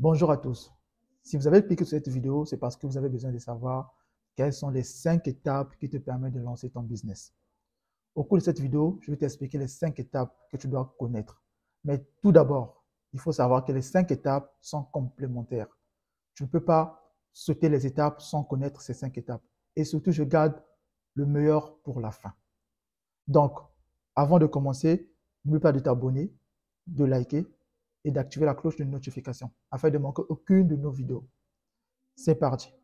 Bonjour à tous. Si vous avez cliqué sur cette vidéo, c'est parce que vous avez besoin de savoir quelles sont les 5 étapes qui te permettent de lancer ton business. Au cours de cette vidéo, je vais t'expliquer les 5 étapes que tu dois connaître. Mais tout d'abord, il faut savoir que les 5 étapes sont complémentaires. Tu ne peux pas sauter les étapes sans connaître ces 5 étapes. Et surtout, je garde le meilleur pour la fin. Donc, avant de commencer, n'oublie pas de t'abonner, de liker et d'activer la cloche de notification afin de manquer aucune de nos vidéos. C'est parti.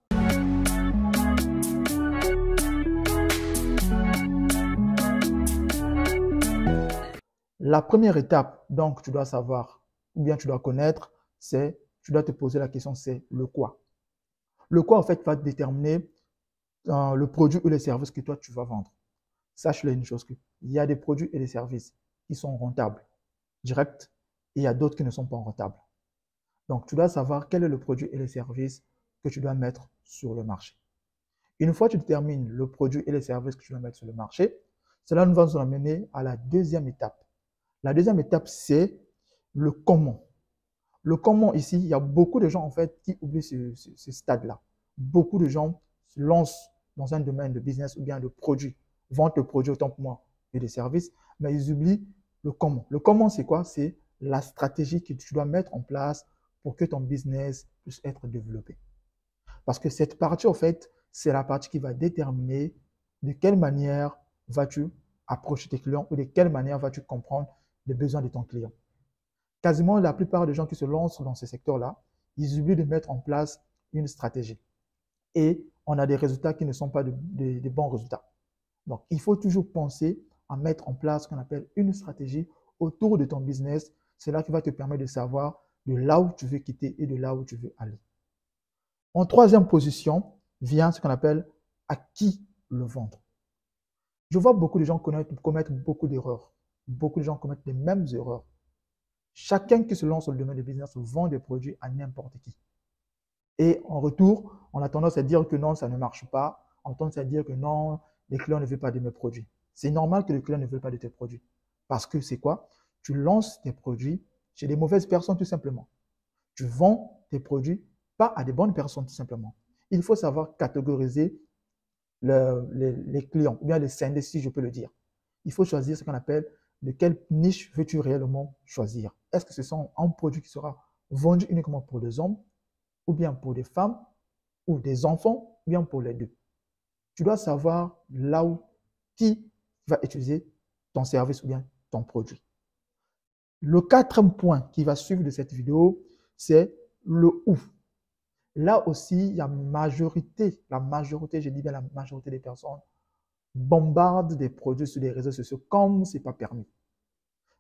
La première étape, donc, tu dois savoir, ou bien tu dois connaître, c'est, tu dois te poser la question, c'est le quoi. Le quoi, en fait, va déterminer le produit ou les services que toi, tu vas vendre. Sache-le une chose, il y a des produits et des services qui sont rentables, directs, et il y a d'autres qui ne sont pas rentables. Donc, tu dois savoir quel est le produit et les services que tu dois mettre sur le marché. Une fois que tu détermines le produit et les services que tu dois mettre sur le marché, cela nous va nous amener à la deuxième étape. La deuxième étape, c'est le comment. Le comment ici, il y a beaucoup de gens en fait qui oublient ce stade-là. Beaucoup de gens se lancent dans un domaine de business ou bien de produit, vendent le produit autant pour moi et des services, mais ils oublient le comment. Le comment, c'est quoi? C'est la stratégie que tu dois mettre en place pour que ton business puisse être développé. Parce que cette partie, en fait, c'est la partie qui va déterminer de quelle manière vas-tu approcher tes clients ou de quelle manière vas-tu comprendre les besoins de ton client. Quasiment la plupart des gens qui se lancent dans ce secteur-là, ils oublient de mettre en place une stratégie. Et on a des résultats qui ne sont pas de bons résultats. Donc, il faut toujours penser à mettre en place ce qu'on appelle une stratégie autour de ton business. C'est là qui va te permettre de savoir de là où tu veux quitter et de là où tu veux aller. En troisième position vient ce qu'on appelle à qui le vendre. Je vois beaucoup de gens commettre beaucoup d'erreurs. Beaucoup de gens commettent les mêmes erreurs. Chacun qui se lance dans le domaine du business vend des produits à n'importe qui. Et en retour, on a tendance à dire que non, ça ne marche pas. On a tendance à dire que non, les clients ne veulent pas de mes produits. C'est normal que les clients ne veulent pas de tes produits. Parce que c'est quoi? Tu lances tes produits chez des mauvaises personnes tout simplement. Tu vends tes produits pas à des bonnes personnes tout simplement. Il faut savoir catégoriser les clients, ou bien les scinder si je peux le dire. Il faut choisir ce qu'on appelle de quelle niche veux-tu réellement choisir. Est-ce que ce sont un produit qui sera vendu uniquement pour des hommes, ou bien pour des femmes, ou des enfants, ou bien pour les deux. Tu dois savoir là où qui va utiliser ton service ou bien ton produit. Le quatrième point qui va suivre de cette vidéo, c'est le où. Là aussi, il y a la majorité, je dis bien la majorité des personnes bombardent des produits sur les réseaux sociaux comme ce n'est pas permis.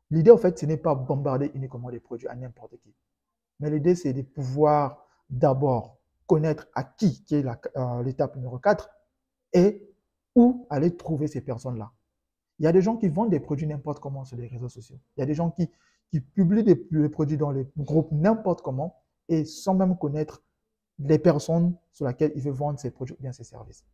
L'idée, en fait, ce n'est pas bombarder uniquement des produits à n'importe qui. Mais l'idée, c'est de pouvoir d'abord connaître à qui est l'étape numéro 4, et où aller trouver ces personnes-là. Il y a des gens qui vendent des produits n'importe comment sur les réseaux sociaux. Il y a des gens qui publient des produits dans les groupes n'importe comment et sans même connaître les personnes sur lesquelles ils veulent vendre ces produits ou bien ces services.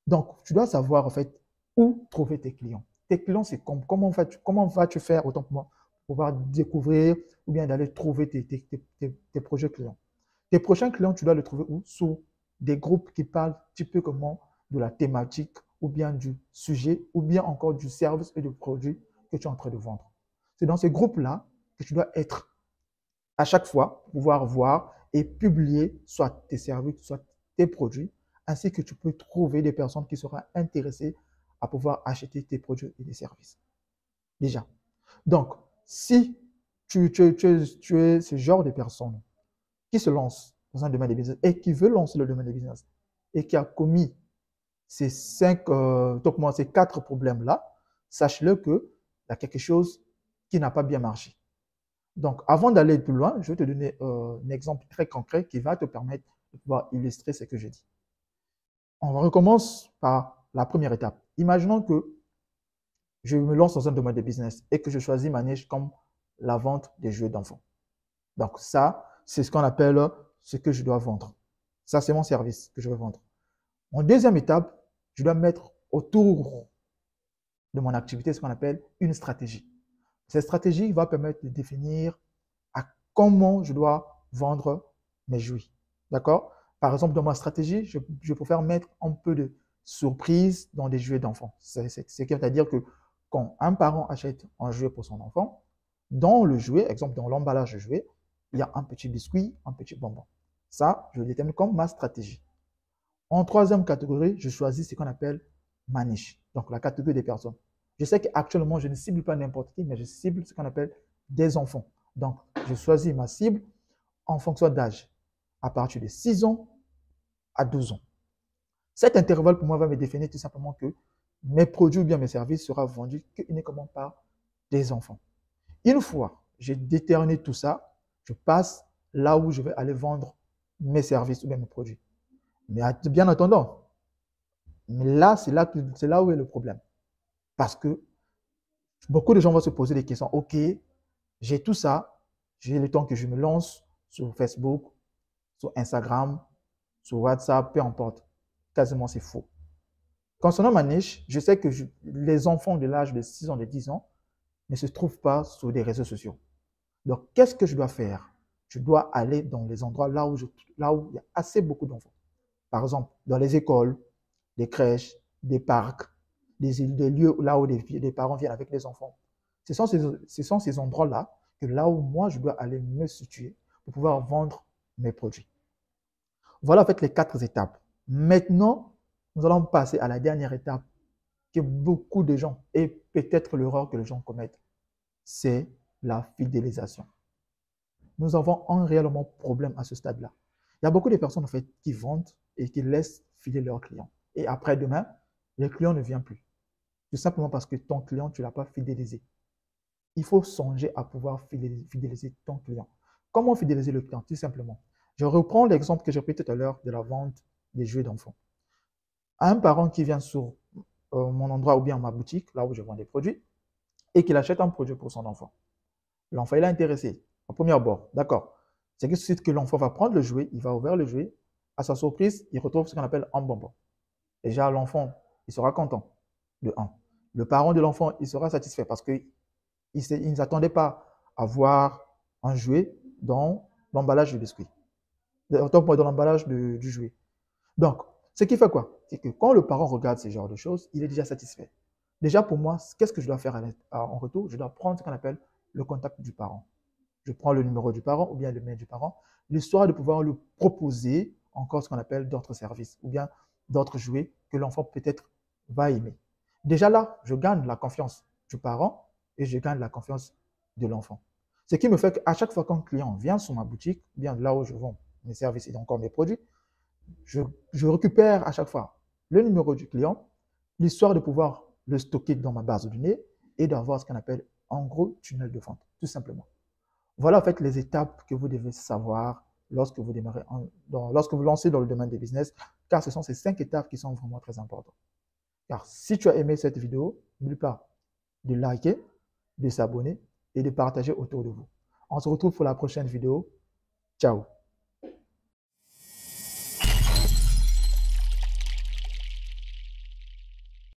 Donc, tu dois savoir en fait où trouver tes clients. Tes clients, c'est comment vas-tu faire, autant pour moi, pour pouvoir découvrir ou bien d'aller trouver tes projets clients. Tes prochains clients, tu dois les trouver où? Sous des groupes qui parlent typiquement de la thématique ou bien du sujet ou bien encore du service et du produit que tu es en train de vendre. C'est dans ces groupes-là que tu dois être à chaque fois, pouvoir voir et publier soit tes services, soit tes produits, ainsi que tu peux trouver des personnes qui seront intéressées à pouvoir acheter tes produits et tes services. Déjà. Donc, si tu es ce genre de personne qui se lance dans un domaine de business et qui veut lancer le domaine de business et qui a commis ces 4 problèmes-là, sache-le qu'il y a quelque chose qui n'a pas bien marché. Donc, avant d'aller plus loin, je vais te donner un exemple très concret qui va te permettre de pouvoir illustrer ce que je dis. On recommence par la première étape. Imaginons que je me lance dans un domaine de business et que je choisis ma niche comme la vente des jouets d'enfants. Donc, ça, c'est ce qu'on appelle ce que je dois vendre. Ça, c'est mon service que je veux vendre. En deuxième étape, je dois mettre autour de mon activité ce qu'on appelle une stratégie. Cette stratégie va permettre de définir à comment je dois vendre mes jouets. D'accord? Par exemple, dans ma stratégie, je préfère mettre un peu de surprise dans des jouets d'enfants. C'est-à-dire que quand un parent achète un jouet pour son enfant, dans le jouet, exemple dans l'emballage du jouet, il y a un petit biscuit, un petit bonbon. Ça, je le détermine comme ma stratégie. En troisième catégorie, je choisis ce qu'on appelle ma niche, donc la catégorie des personnes. Je sais qu'actuellement, je ne cible pas n'importe qui, mais je cible ce qu'on appelle des enfants. Donc, je choisis ma cible en fonction d'âge, à partir de 6 ans à 12 ans. Cet intervalle, pour moi, va me définir tout simplement que mes produits ou bien mes services seront vendus uniquement par des enfants. Une fois j'ai déterminé tout ça, je passe là où je vais aller vendre mes services ou bien mes produits. Mais bien attendant, là, c'est là où est le problème. Parce que beaucoup de gens vont se poser des questions. Ok, j'ai tout ça, j'ai le temps que je me lance sur Facebook, sur Instagram, sur WhatsApp, peu importe. Quasiment, c'est faux. Concernant ma niche, je sais que les enfants de l'âge de 6 ans, de 10 ans, ne se trouvent pas sur des réseaux sociaux. Donc, qu'est-ce que je dois faire? Je dois aller dans les endroits là où il y a assez beaucoup d'enfants. Par exemple, dans les écoles, des crèches, des parcs, des lieux là où les parents viennent avec les enfants. Ce sont ces endroits-là là où moi, je dois aller me situer pour pouvoir vendre mes produits. Voilà en fait les 4 étapes. Maintenant, nous allons passer à la dernière étape que beaucoup de gens, et peut-être l'erreur que les gens commettent, c'est la fidélisation. Nous avons un réellement problème à ce stade-là. Il y a beaucoup de personnes en fait qui vendent et qui laissent filer leurs clients. Et après demain, le client ne vient plus. Tout simplement parce que ton client, tu ne l'as pas fidélisé. Il faut songer à pouvoir fidéliser ton client. Comment fidéliser le client? Tout simplement. Je reprends l'exemple que j'ai pris tout à l'heure de la vente des jouets d'enfants. Un parent qui vient sur mon endroit ou bien ma boutique, là où je vends des produits, et qu'il achète un produit pour son enfant. L'enfant, il est intéressé. Au premier abord, d'accord. C'est que suite que l'enfant va prendre le jouet, il va ouvrir le jouet. À sa surprise, il retrouve ce qu'on appelle un bonbon. Déjà, l'enfant, il sera content, de 1. Le parent de l'enfant, il sera satisfait parce qu'il ne s'attendait pas à voir un jouet dans l'emballage du biscuit, dans l'emballage du jouet. Donc, ce qui fait quoi? C'est que quand le parent regarde ce genre de choses, il est déjà satisfait. Déjà, pour moi, qu'est-ce que je dois faire en retour? Je dois prendre ce qu'on appelle le contact du parent. Je prends le numéro du parent ou bien le mail du parent, l'histoire de pouvoir lui proposer encore ce qu'on appelle d'autres services ou bien d'autres jouets que l'enfant peut-être va aimer. Déjà là, je gagne la confiance du parent et je gagne la confiance de l'enfant. Ce qui me fait qu'à chaque fois qu'un client vient sur ma boutique, bien là où je vends mes services et encore mes produits, je récupère à chaque fois le numéro du client, l'histoire de pouvoir le stocker dans ma base de données et d'avoir ce qu'on appelle en gros tunnel de vente, tout simplement. Voilà en fait les étapes que vous devez savoir lorsque vous démarrez, lorsque vous lancez dans le domaine des business, car ce sont ces 5 étapes qui sont vraiment très importantes. Car si tu as aimé cette vidéo, n'oublie pas de liker, de s'abonner et de partager autour de vous. On se retrouve pour la prochaine vidéo. Ciao.